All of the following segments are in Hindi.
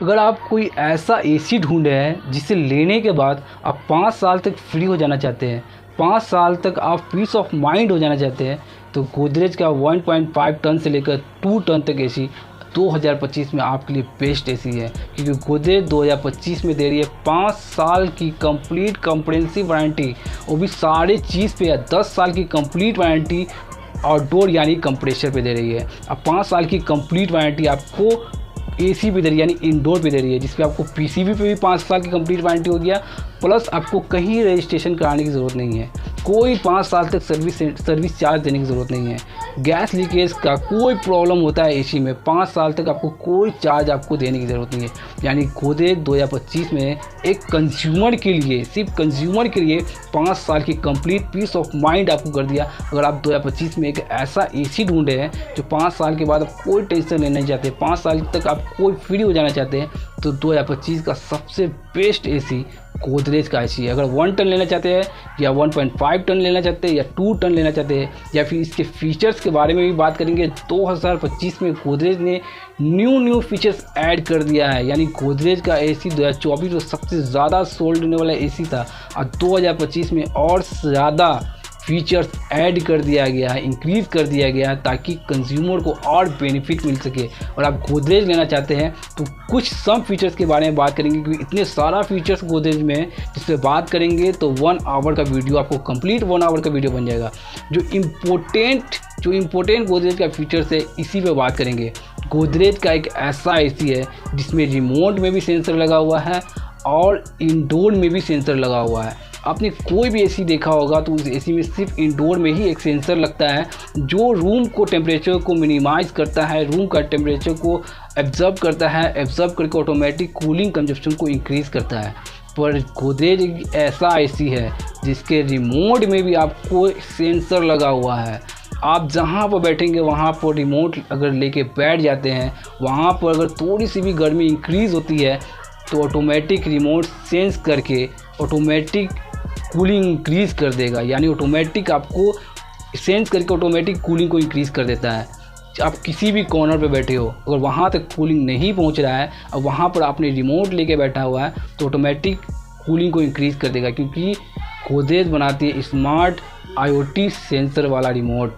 अगर आप कोई ऐसा एसी ढूंढ रहे हैं जिसे लेने के बाद आप 5 साल तक फ्री हो जाना चाहते हैं, 5 साल तक आप पीस ऑफ माइंड हो जाना चाहते हैं, तो गोदरेज का 1.5 टन से लेकर 2 टन तक एसी 2025 में आपके लिए बेस्ट एसी है। क्योंकि गोदरेज 2025 में दे रही है 5 साल की कंप्लीट कॉम्प्रिहेंसिव वारंटी, वो भी सारे चीज़ पे है। 10 साल की कंप्लीट वारंटी आउटडोर यानी कंप्रेसर पे दे रही है। अब 5 साल की कंप्लीट वारंटी आपको एसी पे दे रही है यानी इंडोर पे दे रही है, जिसपे आपको पीसीबी पे भी 5 साल की कंप्लीट वारंटी हो गया, प्लस आपको कहीं रजिस्ट्रेशन कराने की ज़रूरत नहीं है, कोई 5 साल तक सर्विस चार्ज देने की ज़रूरत नहीं है। गैस लीकेज का कोई प्रॉब्लम होता है एसी में, 5 साल तक आपको कोई चार्ज आपको देने की ज़रूरत नहीं है। यानी गोदरेज 2025 में एक कंज्यूमर के लिए, सिर्फ कंज्यूमर के लिए 5 साल की कंप्लीट पीस ऑफ माइंड आपको कर दिया। अगर आप 2025 में एक ऐसा एसी ढूंढे हैं जो 5 साल के बाद आप कोई टेंशन लेना नहीं चाहते, 5 साल तक आप कोई फ्री हो जाना चाहते हैं, तो 2025 का सबसे बेस्ट एसी गोदरेज का एसी है। अगर 1 टन लेना चाहते हैं या 1.5 टन लेना चाहते हैं या 2 टन लेना चाहते हैं, या फिर इसके फीचर्स के बारे में भी बात करेंगे, 2025 में गोदरेज ने न्यू फीचर्स ऐड कर दिया है। यानी गोदरेज का एसी 2024 में सबसे ज़्यादा सोल्ड होने वाला एसी था, और 2025 में और ज़्यादा फीचर्स ऐड कर दिया गया है, इंक्रीज़ कर दिया गया है, ताकि कंज्यूमर को और बेनिफिट मिल सके। और आप गोदरेज लेना चाहते हैं तो कुछ सम फीचर्स के बारे में बात करेंगे, क्योंकि इतने सारा फीचर्स गोदरेज में है, जिस पर बात करेंगे तो 1 आवर का वीडियो, आपको कंप्लीट 1 आवर का वीडियो बन जाएगा। जो इम्पोर्टेंट गोदरेज का फीचर्स है, इसी पे बात करेंगे। गोदरेज का एक ऐसा एसी है जिसमें रिमोट में भी सेंसर लगा हुआ है और इंडोर में भी सेंसर लगा हुआ है। आपने कोई भी एसी देखा होगा तो उस एसी में सिर्फ इंडोर में ही एक सेंसर लगता है, जो रूम को टेम्परेचर को मिनिमाइज़ करता है, रूम का टेम्परेचर को एब्जर्व करता है, एब्जर्व करके ऑटोमेटिक कूलिंग कंजप्शन को इंक्रीज़ करता है। पर गोदरेज एक ऐसा एसी है जिसके रिमोट में भी आपको सेंसर लगा हुआ है। आप जहाँ पर बैठेंगे वहाँ पर रिमोट अगर लेके बैठ जाते हैं, वहाँ पर अगर थोड़ी सी भी गर्मी इंक्रीज़ होती है तो ऑटोमेटिक रिमोट सेंस करके ऑटोमेटिक कूलिंग इंक्रीज़ कर देगा। यानी ऑटोमेटिक आपको सेंस करके ऑटोमेटिक कूलिंग को इंक्रीज़ कर देता है। आप किसी भी कॉर्नर पे बैठे हो, अगर वहाँ तक कूलिंग नहीं पहुँच रहा है और वहाँ पर आपने रिमोट लेके बैठा हुआ है, तो ऑटोमेटिक कूलिंग को इंक्रीज़ कर देगा। क्योंकि गोदरेज बनाती है स्मार्ट IoT सेंसर वाला रिमोट,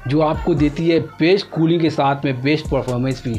जो आपको देती है बेस्ट कूलिंग के साथ में बेस्ट परफॉर्मेंस भी।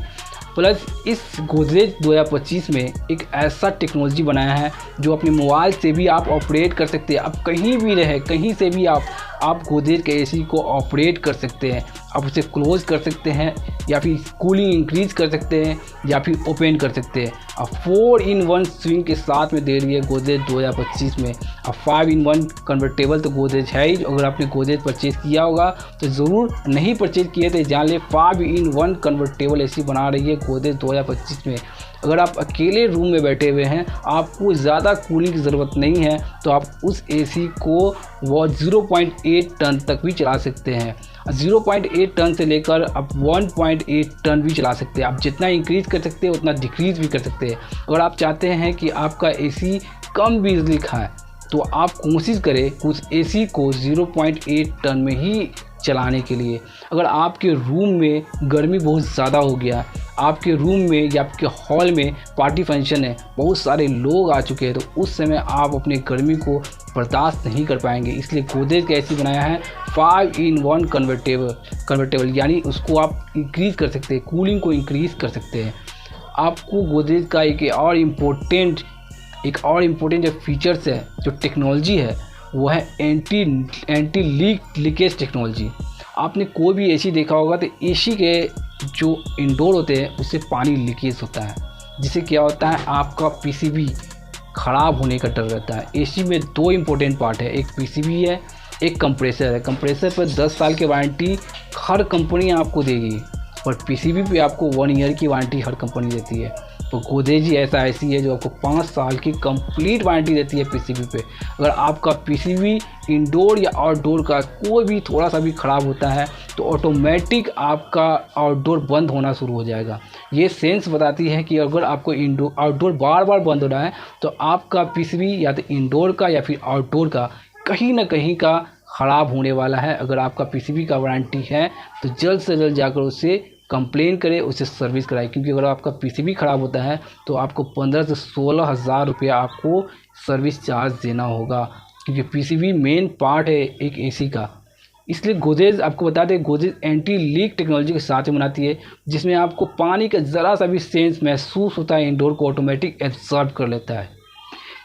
प्लस इस गोदरेज 2025 में एक ऐसा टेक्नोलॉजी बनाया है जो अपने मोबाइल से भी आप ऑपरेट कर सकते हैं। आप कहीं भी रहे, कहीं से भी आप गोदरेज के एसी को ऑपरेट कर सकते हैं। आप उसे क्लोज कर सकते हैं, या फिर कूलिंग इंक्रीज़ कर सकते हैं, या फिर ओपन कर सकते हैं। अब 4-in-1 स्विंग के साथ में दे रही है गोदरेज 2025 में। अब 5-in-1 कन्वर्टेबल तो गोदरेज है ही। अगर आपने गोदरेज परचेज़ किया होगा तो ज़रूर, नहीं परचेज़ किए तो जान ले 5-in-1 कन्वर्टेबल एसी बना रही है गोदरेज 2025 में। अगर आप अकेले रूम में बैठे हुए हैं, आपको ज़्यादा कूलिंग की ज़रूरत नहीं है, तो आप उस एसी को वो 0.8 टन तक भी चला सकते हैं। 0.8 टन से लेकर आप 1.8 टन भी चला सकते हैं। आप जितना इंक्रीज़ कर सकते हैं उतना डिक्रीज़ भी कर सकते हैं। अगर आप चाहते हैं कि आपका एसी कम बिजली खाए, तो आप कोशिश करें उस एसी को 0.8 टन में ही चलाने के लिए। अगर आपके रूम में गर्मी बहुत ज़्यादा हो गया, आपके रूम में या आपके हॉल में पार्टी फंक्शन है, बहुत सारे लोग आ चुके हैं, तो उस समय आप अपने गर्मी को बर्दाश्त नहीं कर पाएंगे। इसलिए गोदरेज का एसी बनाया है 5-in-1 कन्वर्टेबल, यानी उसको आप इंक्रीज़ कर सकते हैं, कूलिंग को इंक्रीज़ कर सकते हैं। आपको गोदरेज का एक और इम्पोर्टेंट जो फीचर्स है, जो टेक्नोलॉजी है, वो है एंटी लीकेज टेक्नोलॉजी। आपने कोई भी एसी देखा होगा तो एसी के जो इंडोर होते हैं उससे पानी लीकेज होता है, जिससे क्या होता है, आपका पीसीबी ख़राब होने का डर रहता है। एसी में 2 इम्पोर्टेंट पार्ट है, एक पीसीबी है, एक कंप्रेसर है। कंप्रेसर पर 10 साल की वारंटी हर कंपनी आपको देगी, और पीसीबी पे आपको 1 ईयर की वारंटी हर कंपनी देती है। तो गोदरेज ही ऐसा एसी है जो आपको 5 साल की कंप्लीट वारंटी देती है पीसीबी पे। अगर आपका पीसीबी इंडोर या आउटडोर का कोई भी थोड़ा सा भी ख़राब होता है, तो ऑटोमेटिक आपका आउटडोर बंद होना शुरू हो जाएगा। ये सेंस बताती है कि अगर आपको आउटडोर बार बार बंद हो रहा है, तो आपका पीसीबी या तो इंडोर का या फिर आउटडोर का कहीं ना कहीं का ख़राब होने वाला है। अगर आपका पीसीबी का वारंटी है तो जल्द से जल्द जाकर उसे कंप्लेन करें, उसे सर्विस कराएं, क्योंकि अगर आपका पीसीबी ख़राब होता है तो आपको 15 से 16 हज़ार रुपया आपको सर्विस चार्ज देना होगा, क्योंकि पीसीबी मेन पार्ट है एक एसी का। इसलिए गोदरेज आपको बता दें, गोदरेज एंटी लीक टेक्नोलॉजी के साथ में बनाती है, जिसमें आपको पानी का ज़रा सा भी सेंस महसूस होता है इंडोर को ऑटोमेटिक एब्जॉर्ब कर लेता है।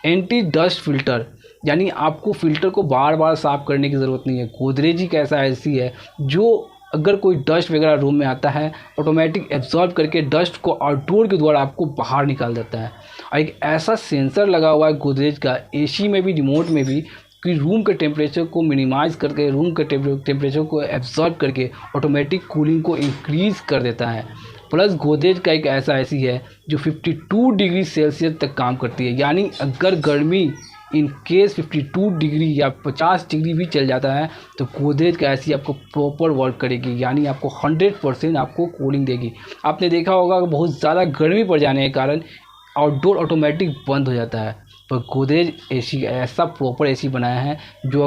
एंटी डस्ट फिल्टर, यानी आपको फ़िल्टर को बार बार साफ़ करने की ज़रूरत नहीं है। गोदरेज ही कैसा ऐसी है जो अगर कोई डस्ट वगैरह रूम में आता है ऑटोमेटिक एब्जॉर्ब करके डस्ट को आउटडोर के द्वारा आपको बाहर निकाल देता है। और एक ऐसा सेंसर लगा हुआ है गोदरेज का एसी में भी, रिमोट में भी, कि रूम के टेम्परेचर को मिनिमाइज़ करके, रूम के टेम्परेचर को एब्जॉर्ब करके ऑटोमेटिक कूलिंग को इंक्रीज़ कर देता है। प्लस गोदरेज का एक ऐसा एसी है जो 52 डिग्री सेल्सियस तक काम करती है, यानी अगर गर्मी इन केस 52 डिग्री या 50 डिग्री भी चल जाता है तो गोदरेज का एसी आपको प्रॉपर वर्क करेगी, यानी आपको 100% आपको कूलिंग देगी। आपने देखा होगा कि बहुत ज़्यादा गर्मी पड़ जाने के कारण आउटडोर ऑटोमेटिक बंद हो जाता है, पर गोदरेज एसी ऐसा प्रॉपर एसी बनाया है जो